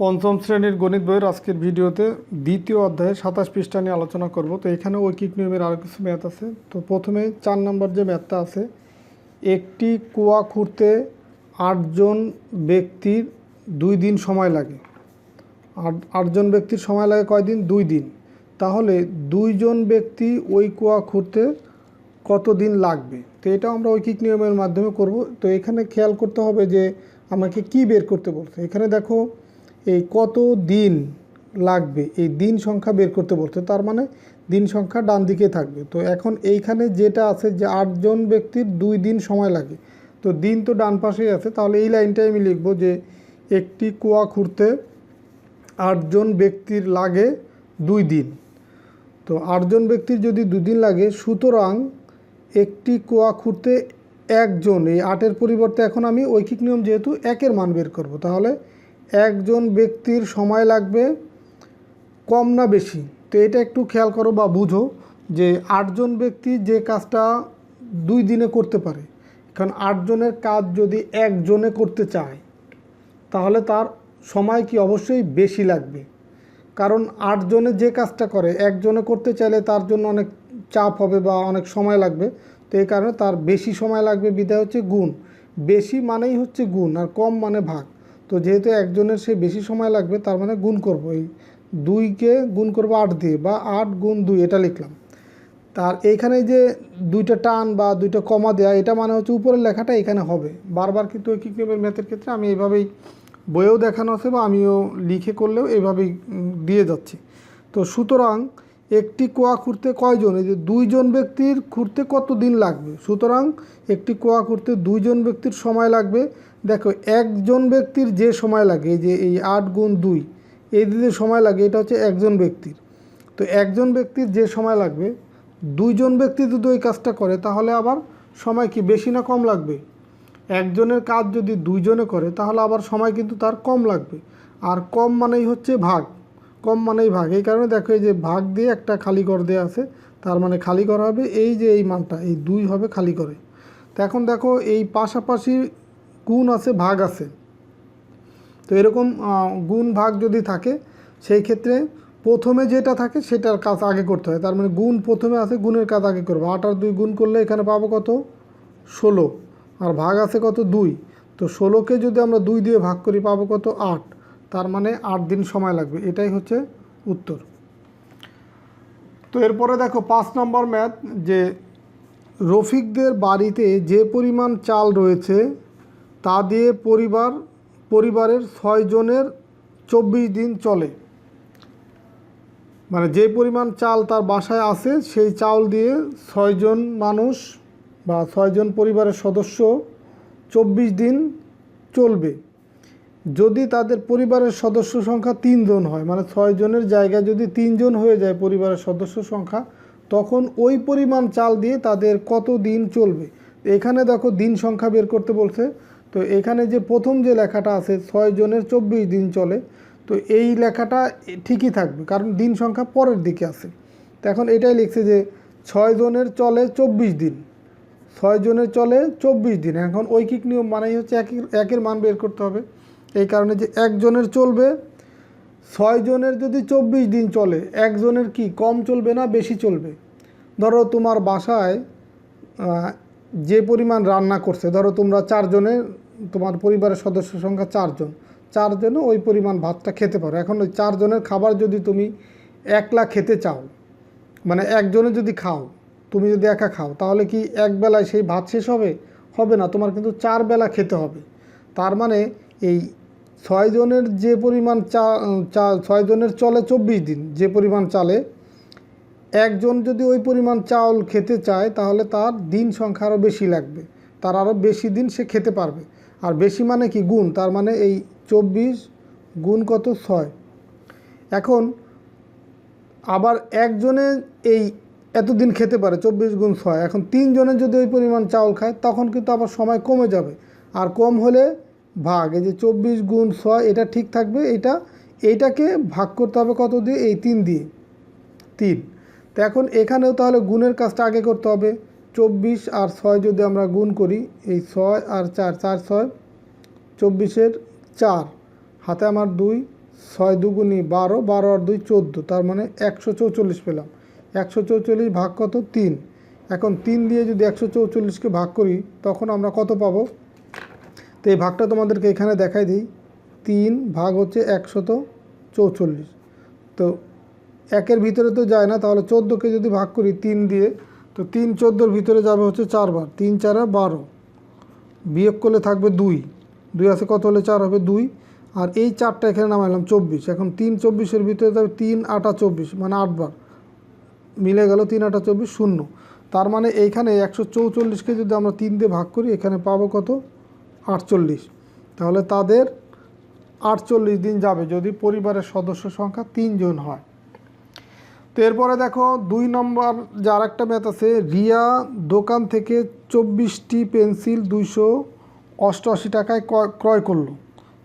পঞ্চম শ্রেণীর গণিত বইয়ের আজকের ভিডিওতে দ্বিতীয় অধ্যায়ে 27 পৃষ্ঠা নিয়ে আলোচনা করব। তো এখানে ঐকিক নিয়মের আরও কিছু ম্যাথ আছে। তো প্রথমে 4 নম্বর যে ম্যাথটা আছে, একটি কুয়া খুঁড়তে 8 জন ব্যক্তির 2 দিন সময় লাগে। 8 জন ব্যক্তির সময় লাগে কয়দিন? 2 দিন। তাহলে 2 জন ব্যক্তি ওই কুয়া খুঁড়তে কত দিন লাগবে? তো এটা আমরা ঐকিক নিয়মের মাধ্যমে করব। তো এখানে খেয়াল করতে হবে যে আমাকে কি বের করতে বলছে। এখানে দেখো এই কত দিন লাগবে, এই দিন সংখ্যা বের করতে বলছে, তার মানে দিন সংখ্যা ডান দিকে থাকবে। তো এখন এইখানে যেটা আছে যে 8 জন ব্যক্তির 2 দিন সময় লাগে, তো দিন তো ডান পাশেই আছে, তাহলে এই লাইনটাই আমি লিখব যে একটি কুয়া খুঁড়তে 8 জন ব্যক্তির লাগে 2 দিন। তো 8 জন ব্যক্তির যদি 2 দিন লাগে, সুতরাং একটি কুয়া খুঁড়তে একজন, এই 8-এর পরিবর্তে এখন আমি ঐকিক নিয়ম যেহেতু 1-এর মান বের করব, তাহলে একজন ব্যক্তির সময় লাগবে কম না বেশি? তো এটা একটু খেয়াল করো বা বুঝো যে 8 জন ব্যক্তি যে কাজটা 2 দিনে করতে পারে, কারণ 8 জনের কাজ যদি একজনে করতে চায় তাহলে তার সময় কি অবশ্যই বেশি লাগবে, কারণ 8 জনে যে কাজটা করে একজনে করতে চাইলে তার জন্য অনেক চাপ হবে বা অনেক সময় লাগবে। তো এই কারণে তার বেশি সময় লাগবে, বিধায় হচ্ছে গুণ। বেশি মানেই হচ্ছে গুণ আর কম মানে ভাগ। তো যেহেতু একজনের সে বেশি সময় লাগবে, তার মানে গুণ করব, এই 2কে গুণ করব 8 দিয়ে, বা 8 গুণ 2 এটা লিখলাম। তার এইখানে যে 2টা টান বা 2টা কমা দেয়া, এটা মানে হচ্ছে উপরের লেখাটা এখানে হবে বারবার। কিন্তু ঐকিক নিয়মের ম্যাথের ক্ষেত্রে আমি এইভাবেই, বইয়েও দেখানো আছে বা আমিও লিখে করলেও এইভাবেই দিয়ে যাচ্ছি। তো সুতরাং একটি কুয়া খুঁড়তে কয়জন, এই যে 2 জন ব্যক্তির খুঁড়তে কত দিন লাগবে, সুতরাং একটি কুয়া খুঁড়তে 2 জন ব্যক্তির সময় লাগবে। দেখো একজন ব্যক্তির যে সময় লাগে, এই যে এই 8 গুণ 2 এই যে সময় লাগে, এটা হচ্ছে একজন ব্যক্তির। তো একজন ব্যক্তির যে সময় লাগবে, 2 জন ব্যক্তি যদি ওই কাজটা করে তাহলে আবার সময় কি বেশি না কম লাগবে? একজনের কাজ যদি 2 জনে করে তাহলে আবার সময় কিন্তু তার কম লাগবে। আর কম মানেই হচ্ছে ভাগ, কম মানেই ভাগ। এই কারণে দেখো এই যে ভাগ দিয়ে একটা খালি ঘর দেওয়া আছে, তার মানে খালি ঘর হবে এই যে এই মানটা, এই 2 হবে খালি করে। তো এখন দেখো এই পাশাপাশি গুণ আছে ভাগ আছে, তো এরকম গুণ ভাগ যদি থাকে সেই ক্ষেত্রে প্রথমে যেটা থাকে সেটার কাজ আগে করতে হয়। তার মানে গুণ প্রথমে আছে, গুণের কাজ আগে করবো। 8 আর 2 গুণ করলে এখানে পাবো কত? 16। আর ভাগ আছে কত? 2। তো 16কে যদি আমরা 2 দিয়ে ভাগ করি পাবো কত? 8। তার মানে 8 দিন সময় লাগবে। এটাই হচ্ছে উত্তর। তো এরপরে দেখো 5 নম্বর ম্যাথ, যে রফিকদের বাড়িতে যে পরিমাণ চাল রয়েছে তা দিয়ে পরিবারের 6 জনের 24 দিন চলে। মানে যে পরিমাণ চাল তার বাসায় আছে সেই চাল দিয়ে 6 জন মানুষ বা 6 জন পরিবারের সদস্য 24 দিন চলবে। যদি তাদের পরিবারের সদস্য সংখ্যা 3 জন হয়, মানে 6 জনের জায়গায় যদি 3 জন হয়ে যায় পরিবারের সদস্য সংখ্যা, তখন ওই পরিমাণ চাল দিয়ে তাদের কত দিন চলবে? এখানে দেখো দিন সংখ্যা বের করতে বলছে। তো এখানে যে প্রথম যে লেখাটা আছে 6 জনের 24 দিন চলে, তো এই লেখাটা ঠিকই থাকবে, কারণ দিন সংখ্যা পরের দিকে আছে। তো এখন এটাই লিখছে যে 6 জনের চলে 24 দিন, 6 জনের চলে 24 দিন। এখন ঐকিক নিয়ম মানেই হচ্ছে একের মান বের করতে হবে। এই কারণে যে একজনের চলবে, 6 জনের যদি 24 দিন চলে, একজনের কি কম চলবে না বেশি চলবে? ধরো তোমার বাসায় যে পরিমাণ রান্না করছে, ধরো তোমরা 4 জনে, তোমার পরিবারের সদস্য সংখ্যা 4 জন, 4 জনে ওই পরিমাণ ভাতটা খেতে পারো। এখন ওই 4 জনের খাবার যদি তুমি একলা খেতে চাও, মানে একজনে যদি খাও, তুমি যদি একা খাও, তাহলে কি এক বেলায় সেই ভাত শেষ হবে? হবে না, তোমার কিন্তু 4 বেলা খেতে হবে। তার মানে এই 6 জনের যে পরিমাণ 6 জনের চলে 24 দিন, যে পরিমাণ চালে একজন যদি ওই পরিমাণ চাউল খেতে চায়, তাহলে তার দিন সংখ্যা আরও বেশি লাগবে, তার আরও বেশি দিন সে খেতে পারবে। আর বেশি মানে কি? গুণ। তার মানে এই 24 গুণ কত? 6। এখন আবার একজনে এই এতদিন খেতে পারে, 24 গুণ 6। এখন 3 জনে যদি ওই পরিমাণ চাউল খায়, তখন কিন্তু আবার সময় কমে যাবে। আর কম হলে ভাগ, এই যে 24 গুণ 6 এটা ঠিক থাকবে। এইটাকে ভাগ করতে হবে কত দিয়ে? এই 3 দিয়ে, 3। তো এখন এখানেও তাহলে গুণের কাজটা আগে করতে হবে। 24 আর 6 যদি আমরা গুণ করি, এই 6 আর 4, 4 6 24-এর 4, হাতে আমার 2, 6 দুগুণি 12, 12 আর 2 14, তার মানে 144 পেলাম। 144 ভাগ কত? 3। এখন 3 দিয়ে যদি 144কে ভাগ করি তখন আমরা কত পাবো? তো এই ভাগটা তোমাদেরকে এখানে দেখাই দিই। 3 ভাগ হচ্ছে 144। তো একের ভিতরে তো যায় না, তাহলে 14কে যদি ভাগ করি 3 দিয়ে, তো 3 14-র ভিতরে যাবে হচ্ছে 4 বার, 3 4 12, বিয়োগ করলে থাকবে 2, 2 আছে কত হলে 4 হবে 2, আর এই 4টা এখানে নামাইলাম 24। এখন 3 24-এর ভিতরে যাবে 3 8 24, মানে 8 বার মিলে গেল, 3 8 24 0। তার মানে এইখানে 144কে যদি আমরা 3 দিয়ে ভাগ করি এখানে পাবো কত? 48। তাহলে তাদের 48 দিন যাবে যদি পরিবারের সদস্য সংখ্যা 3 জন হয়। তো এরপরে দেখো 2 নম্বর যে আরেকটা ম্যাথ আছে, রিয়া দোকান থেকে 24টি পেন্সিল 288 টাকায় ক্রয় করলো।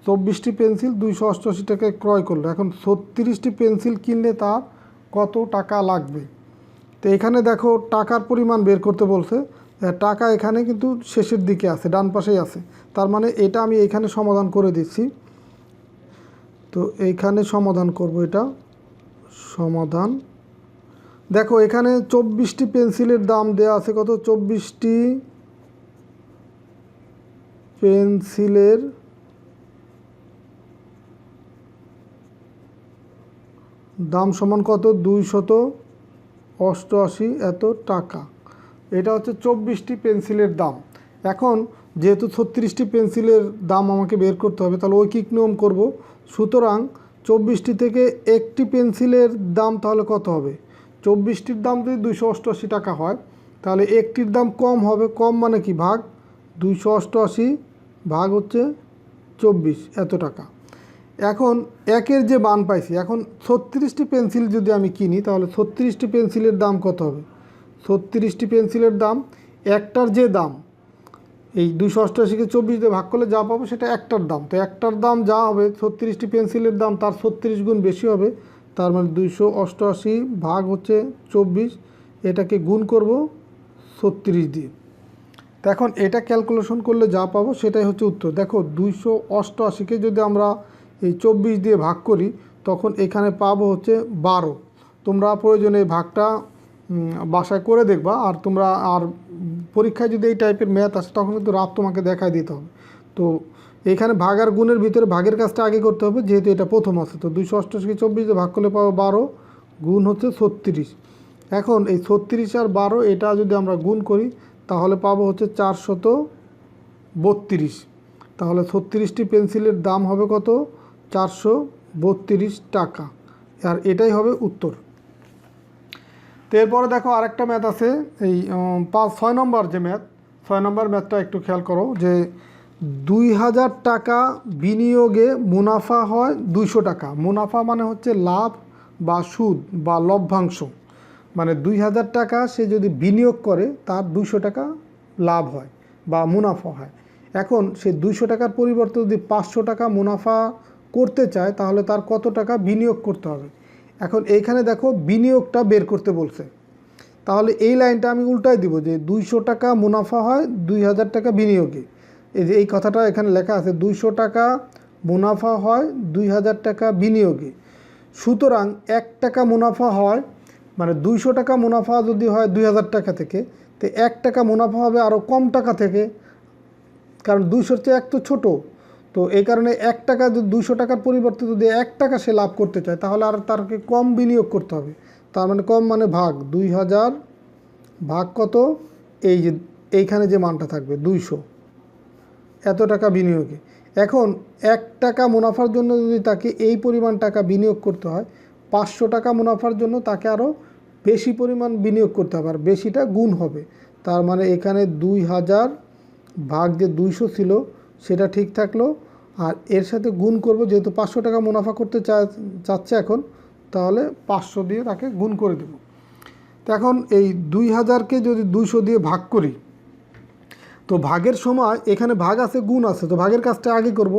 24টি পেন্সিল 288 টাকায় ক্রয় করলো। এখন 36টি পেন্সিল কিনলে তার কত টাকা লাগবে? তো এখানে দেখো টাকার পরিমাণ বের করতে বলছে। টাকা এখানে কিন্তু শেষের দিকে আছে, ডান পাশেই আছে। তার মানে এটা আমি এখানে সমাধান করে দিচ্ছি। তো এইখানে সমাধান করব, এটা সমাধান। দেখো এখানে 24টি পেন্সিলের দাম দেয়া আছে কত? 24টি পেন্সিলের দাম সমান কত? 288 এত টাকা। এটা হচ্ছে 24টি পেন্সিলের দাম। এখন যেহেতু 36টি পেন্সিলের দাম আমাকে বের করতে হবে, তাহলে ঐকিক নিয়ম করব। সুতরাং 24টি থেকে একটি পেন্সিলের দাম তাহলে কত হবে? 24টির দাম যদি 288 টাকা হয় তাহলে একটির দাম কম হবে। কম মানে কি? ভাগ 288 ভাগ হচ্ছে 24, এত টাকা। এখন একের যে মান পাইছি, এখন 36টি পেন্সিল যদি আমি কিনি তাহলে 36টি পেন্সিলের দাম কত হবে? 36টি পেন্সিলের দাম, একটার যে দাম, এই 288কে 24 দিয়ে ভাগ করলে যা পাবো সেটা একটার দাম। তো একটার দাম যা হবে 36টি পেন্সিলের দাম তার 36 গুণ বেশি হবে। তার মানে 288 ভাগ হচ্ছে 24, এটাকে গুণ করব 36 দিয়ে। তো এখন এটা ক্যালকুলেশন করলে যা পাবো সেটাই হচ্ছে উত্তর। দেখো 288কে যদি আমরা এই 24 দিয়ে ভাগ করি তখন এখানে পাবো হচ্ছে 12। তোমরা প্রয়োজনে ভাগটা বাসায় করে দেখবা। আর তোমরা আর পরীক্ষায় যদি এই টাইপের ম্যাথ আসে তখন কিন্তু রাত তোমাকে দেখাই দিতে হবে। তো এখানে ভাগ আর গুণের ভিতরে ভাগের কাজটা আগে করতে হবে, যেহেতু এটা প্রথম আছে। তো 288কে 24 দিয়ে ভাগ করলে পাবো 12, গুণ হচ্ছে 36। এখন এই 36 আর 12 এটা যদি আমরা গুণ করি তাহলে পাবো হচ্ছে 432। তাহলে 36টি পেন্সিলের দাম হবে কত? 432 টাকা। আর এটাই হবে উত্তর। তো এরপরে দেখো আরেকটা ম্যাথ আছে, এই 6 নম্বর যে ম্যাথ, 6 নম্বর ম্যাথটা একটু খেয়াল করো। যে 2000 টাকা বিনিয়োগে মুনাফা হয় 200 টাকা। মুনাফা মানে হচ্ছে লাভ বা সুদ বা লভ্যাংশ। মানে 2000 টাকা সে যদি বিনিয়োগ করে তার 200 টাকা লাভ হয় বা মুনাফা হয়। এখন সে 200 টাকার পরিবর্তে যদি 500 টাকা মুনাফা করতে চায় তাহলে তার কত টাকা বিনিয়োগ করতে হবে? এখন এইখানে দেখো বিনিয়োগটা বের করতে বলছে। তাহলে এই লাইনটা আমি উল্টাই দিব, যে 200 টাকা মুনাফা হয় 2000 টাকা বিনিয়োগে। এই যে এই কথাটা এখানে লেখা আছে, 200 টাকা মুনাফা হয় 2000 টাকা বিনিয়োগে। সুতরাং 1 টাকা মুনাফা হয়, মানে 200 টাকা মুনাফা যদি হয় 2000 টাকা থেকে, তো 1 টাকা মুনাফা হবে আরও কম টাকা থেকে, কারণ 200-র চেয়ে 1 তো ছোটো। তো এই কারণে 1 টাকা যদি 200 টাকার পরিবর্তে যদি 1 টাকা সে লাভ করতে চায় তাহলে আর তাকে কম বিনিয়োগ করতে হবে। তার মানে কম মানে ভাগ 2000 ভাগ কত? এই যে এইখানে যে মানটা থাকবে 200, এত টাকা বিনিয়োগে। এখন 1 টাকা মুনাফার জন্য যদি তাকে এই পরিমাণ টাকা বিনিয়োগ করতে হয়, 500 টাকা মুনাফার জন্য তাকে আরও বেশি পরিমাণ বিনিয়োগ করতে হবে, আর বেশিটা গুণ হবে। তার মানে এখানে 2000 ভাগ যে 200 ছিল সেটা ঠিক থাকলো, আর এর সাথে গুণ করব, যেহেতু 500 টাকা মুনাফা করতে চাচ্ছে এখন, তাহলে 500 দিয়ে তাকে গুণ করে দেব। তো এখন এই 2000কে যদি 200 দিয়ে ভাগ করি, তো ভাগের সময় এখানে ভাগ আছে গুণ আছে, তো ভাগের কাজটা আগে করব।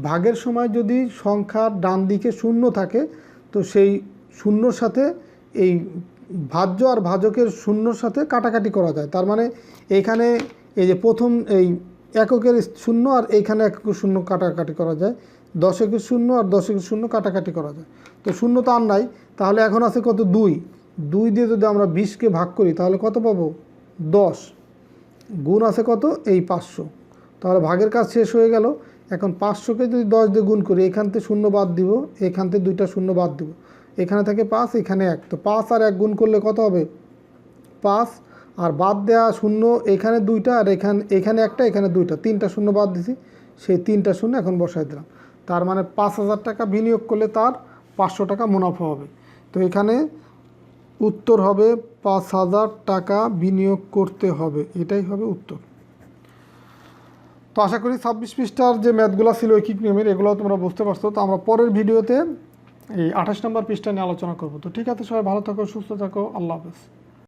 ভাগের সময় যদি সংখ্যার ডান দিকে শূন্য থাকে তো সেই শূন্যর সাথে এই ভাজ্য আর ভাজকের শূন্যর সাথে কাটাকাটি করা যায়। তার মানে এখানে এই যে প্রথম এই এককের শূন্য আর এইখানে এককের শূন্য কাটাকাটি করা যায়, দশকের শূন্য আর দশকের শূন্য কাটাকাটি করা যায়। তো শূন্য তো আর নাই, তাহলে এখন আছে কত? 2। 2 দিয়ে যদি আমরা 20কে ভাগ করি তাহলে কত পাবো? 10। গুণ আছে কত? এই 500। তাহলে ভাগের কাজ শেষ হয়ে গেল। এখন 500কে যদি 10 দিয়ে গুণ করি, এখান থেকে শূন্য বাদ দিব, এখান থেকে 2টা শূন্য বাদ দিব, এখানে থাকে 5, এখানে 1। তো 5 আর 1 গুণ করলে কত হবে? 5। আর বাদ দেওয়া শূন্য এখানে 2টা, আর এখানে একটা, এখানে 2টা, 3টা শূন্য বাদ দিছি, সেই 3টা শূন্য এখন বসাই দিলাম। তার মানে 5,000 টাকা বিনিয়োগ করলে তার 500 টাকা মুনাফা হবে। তো এখানে উত্তর হবে 5,000 টাকা বিনিয়োগ করতে হবে, এটাই হবে উত্তর। তো আশা করি 26 পৃষ্ঠার যে ম্যাথগুলো ছিল ঐকিক নিয়মের, এগুলো তোমরা বুঝতে পারছো। তো আমরা পরের ভিডিওতে এই 28 নম্বর পৃষ্ঠা নিয়ে আলোচনা করব। তো ঠিক আছে, সবাই ভালো থাকো, সুস্থ থাকো, আল্লাহ হাফেজ।